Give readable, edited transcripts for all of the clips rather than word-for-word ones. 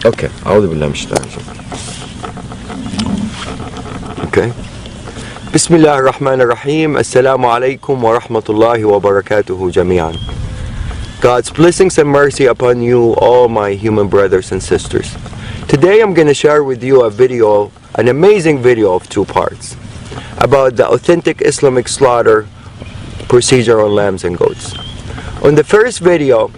Okay, أعوذ بالله من الشيطان الرجيم. Okay. Bismillah ar-Rahman ar-Rahim. Assalamu alaikum wa rahmatullahi wa barakatuhu jami'an. God's blessings and mercy upon you, all my human brothers and sisters. Today I'm going to share with you a video, an amazing video of 2 parts, about the authentic Islamic slaughter procedure on lambs and goats. On the first video,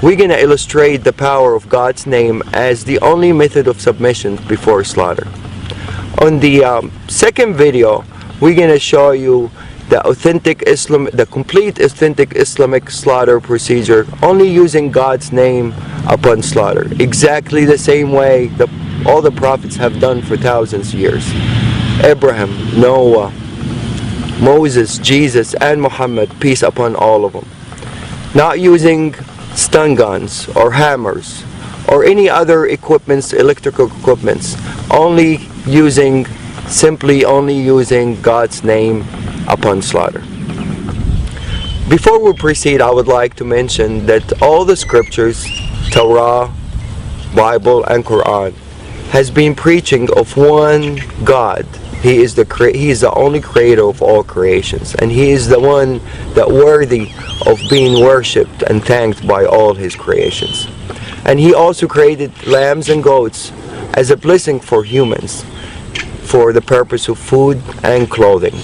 we're going to illustrate the power of God's name as the only method of submission before slaughter. On the second video, we're going to show you the complete authentic Islamic slaughter procedure, only using God's name upon slaughter, exactly the same way that all the prophets have done for thousands of years. Abraham, Noah, Moses, Jesus, and Muhammad, peace upon all of them. Not using stun guns or hammers or any other equipments, electrical equipments, simply only using God's name upon slaughter. Before we proceed, I would like to mention that all the scriptures, Torah, Bible, and Quran, has been preaching of one God. He is the only creator of all creations, and He is the one that worthy of being worshipped and thanked by all His creations. And He also created lambs and goats as a blessing for humans, for the purpose of food and clothing.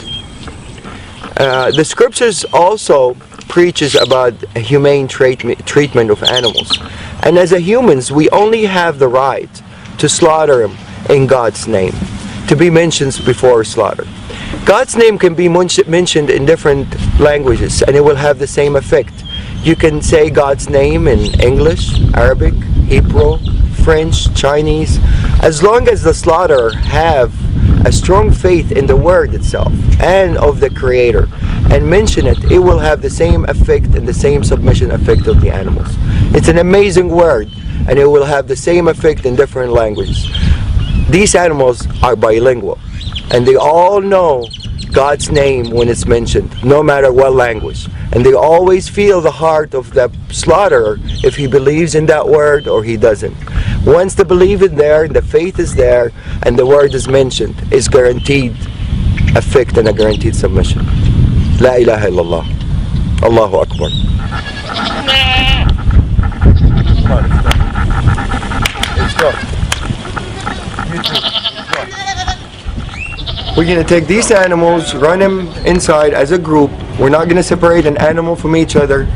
The scriptures also preaches about a humane treatment of animals, and as humans we only have the right to slaughter them in God's name, to be mentioned before slaughter. God's name can be mentioned in different languages and it will have the same effect. You can say God's name in English, Arabic, Hebrew, French, Chinese. As long as the slaughterer have a strong faith in the word itself and of the Creator and mention it, it will have the same effect and the same submission effect of the animals. It's an amazing word and it will have the same effect in different languages. These animals are bilingual and they all know God's name when it's mentioned, no matter what language. And they always feel the heart of the slaughterer if he believes in that word or he doesn't. Once the belief is there, the faith is there, and the word is mentioned, is guaranteed effect and a guaranteed submission. La ilaha illallah. Allahu Akbar. Let's go. We're going to take these animals, run them inside as a group. We're not going to separate an animal from each other.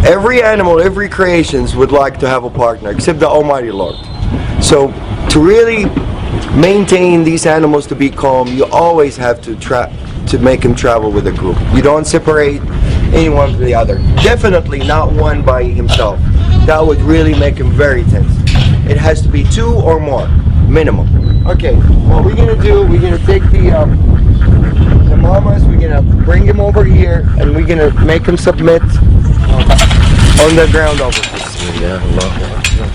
Every animal, every creation would like to have a partner, except the Almighty Lord. So to really maintain these animals to be calm, you always have to make them travel with a group. You don't separate anyone from the other. Definitely not one by himself. That would really make him very tense. It has to be 2 or more, minimum. Okay, what we're going to do, we're going to take the mamas, we're going to bring him over here, and we're going to make him submit on the ground over here. Bismillah, Allahu Akbar.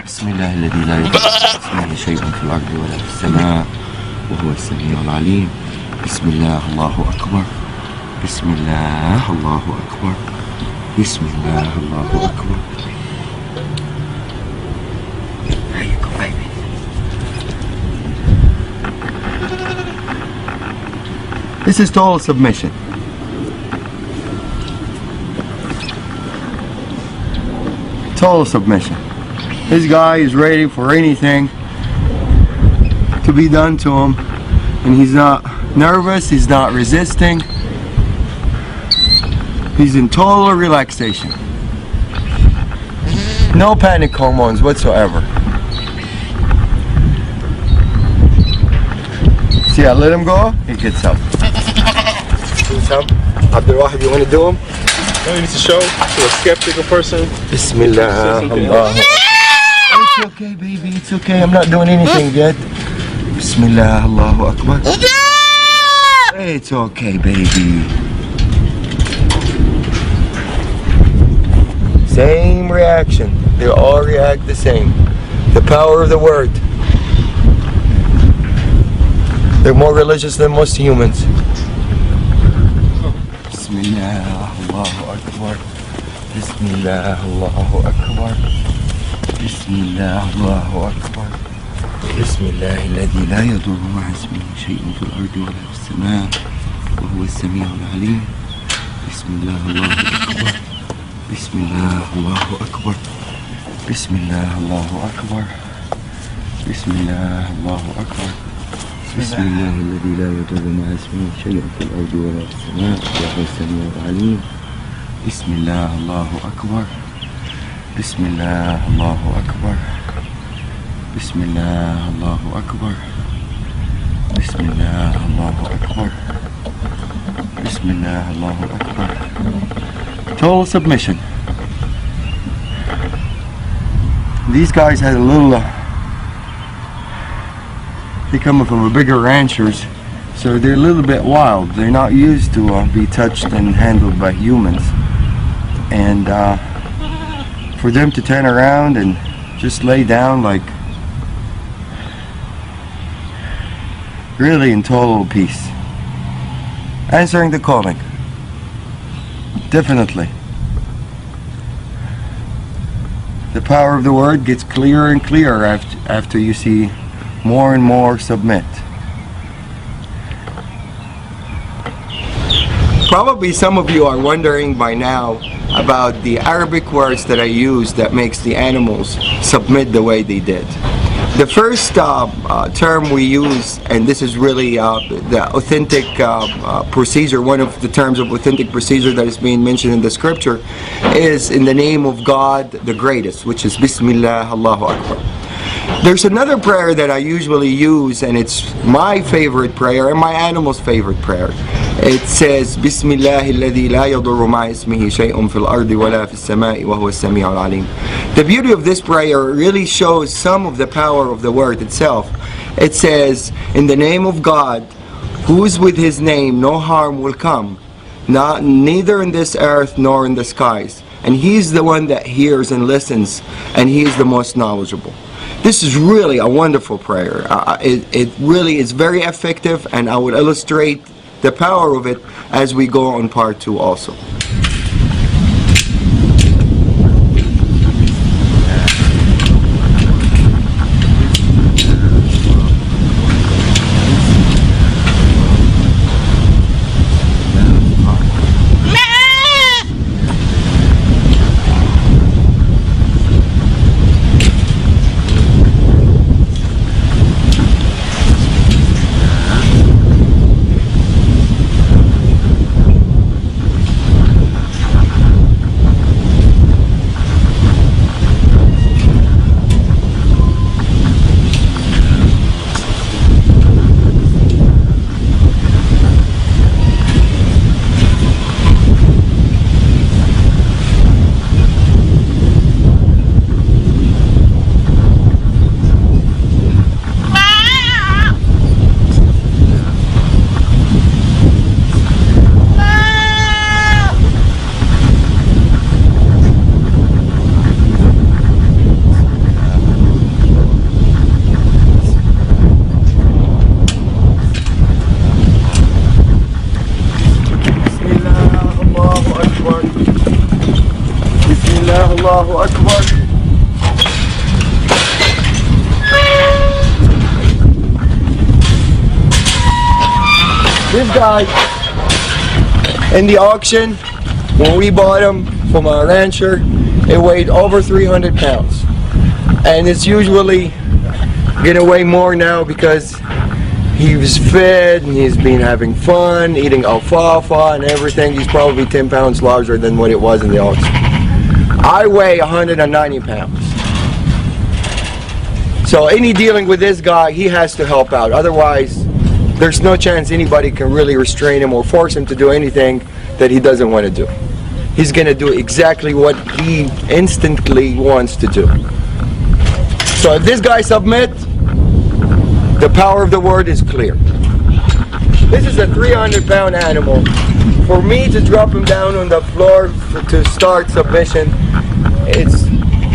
Bismillah, الذي لا يضر اسمه شيء في الأرض ولا في السماء وهو السميع العليم. Bismillah, Allahu Akbar. Bismillah, Allahu Akbar. Bismillah, Allahu Akbar. There you go, baby. This is total submission. Total submission. This guy is ready for anything to be done to him, and he's not nervous, he's not resisting, he's in total relaxation. No panic hormones whatsoever. See, I let him go, he gets up. Abdul Wahid, you want to do him? No, you need to show to a skeptical person. Bismillah. It's okay, baby. It's okay. I'm not doing anything yet. Bismillah. Allahu Akbar. It's okay, baby. Same reaction. They all react the same. The power of the word. They're more religious than most humans. Bismillah. Allahu Akbar. Bismillah, Allahu Akbar. Bismillah, Allahu Akbar. Bismillah, الذي لا يضر مع اسمه شيء في الأرض ولا في السماء وهو السميع العليم. Bismillah, Allahu Akbar. Bismillah, Allahu Akbar. Bismillah, Allahu Akbar. Bismillah, Allahu Akbar. Bismillah, الذي لا يضر مع اسمه شيء في الأرض ولا في السماء وهو السميع العليم. Bismillah, Allahu Akbar. Bismillah, Allahu Akbar. Bismillah, Allahu Akbar. Bismillah, Allahu Akbar. Bismillah, Allahu Akbar. Total submission. These guys had a little, they coming from a bigger ranchers, so they're a little bit wild. They're not used to be touched and handled by humans. And for them to turn around and just lay down like really in total peace, answering the calling, definitely. The power of the word gets clearer and clearer after you see more and more submit. Probably some of you are wondering by now about the Arabic words that I use that makes the animals submit the way they did. The first term we use, and this is really the authentic procedure, one of the terms of authentic procedure that is being mentioned in the scripture, is in the name of God the greatest, which is Bismillah, Allahu Akbar. There's another prayer that I usually use, and it's my favorite prayer and my animal's favorite prayer. It says, Bismillah alladhi la yadurru ma'a ismihi shay'un fil ardi wa la fis sama'i wa huwa as-sami'ul 'alim. The beauty of this prayer really shows some of the power of the word itself. It says, in the name of God, who's with his name no harm will come, neither in this earth nor in the skies. And he's the one that hears and listens, and he is the most knowledgeable. This is really a wonderful prayer. It really is very effective, and I would illustrate the power of it as we go on part 2 also. Allahu Akbar. This guy in the auction, when we bought him from a rancher, it weighed over 300 pounds. And it's usually gonna weigh more now because he was fed and he's been having fun, eating alfalfa and everything. He's probably 10 pounds larger than what it was in the auction. I weigh 190 pounds. So any dealing with this guy, he has to help out. Otherwise, there's no chance anybody can really restrain him or force him to do anything that he doesn't want to do. He's going to do exactly what he instantly wants to do. So if this guy submits, the power of the word is clear. This is a 300-pound animal. For me to drop him down on the floor to start submission, it's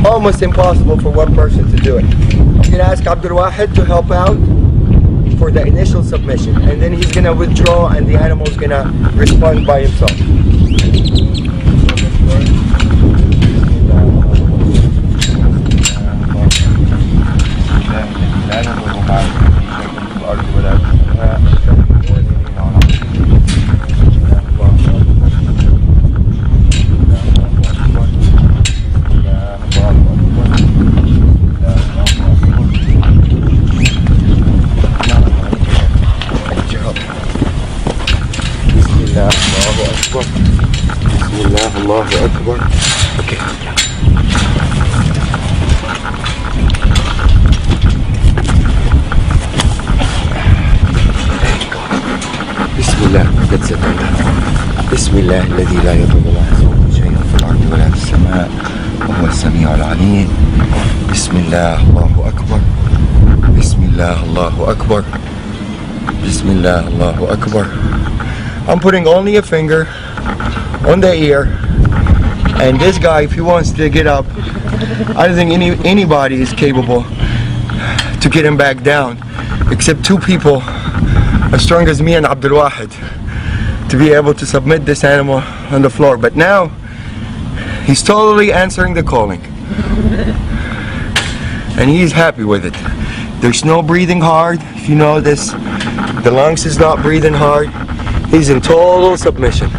almost impossible for one person to do it. I'm going to ask Abdul Wahid to help out for the initial submission, and then he's going to withdraw and the animal is going to respond by himself. Allahu Akbar. Okay. Bismillah. That's it. Bismillah الذي لا يضر مع اسمه شيء في الأرض ولا في السماء وهو السميع العليم. Bismillah. Allahu Akbar. Bismillah. Allahu Akbar. Bismillah. Allahu Akbar. I'm putting only a finger on the ear, and this guy, if he wants to get up, I don't think anybody is capable to get him back down, except two people as strong as me and Abdul Wahid, to be able to submit this animal on the floor. But now he's totally answering the calling, and he's happy with it. There's no breathing hard. If you notice, the lungs is not breathing hard. He's in total submission.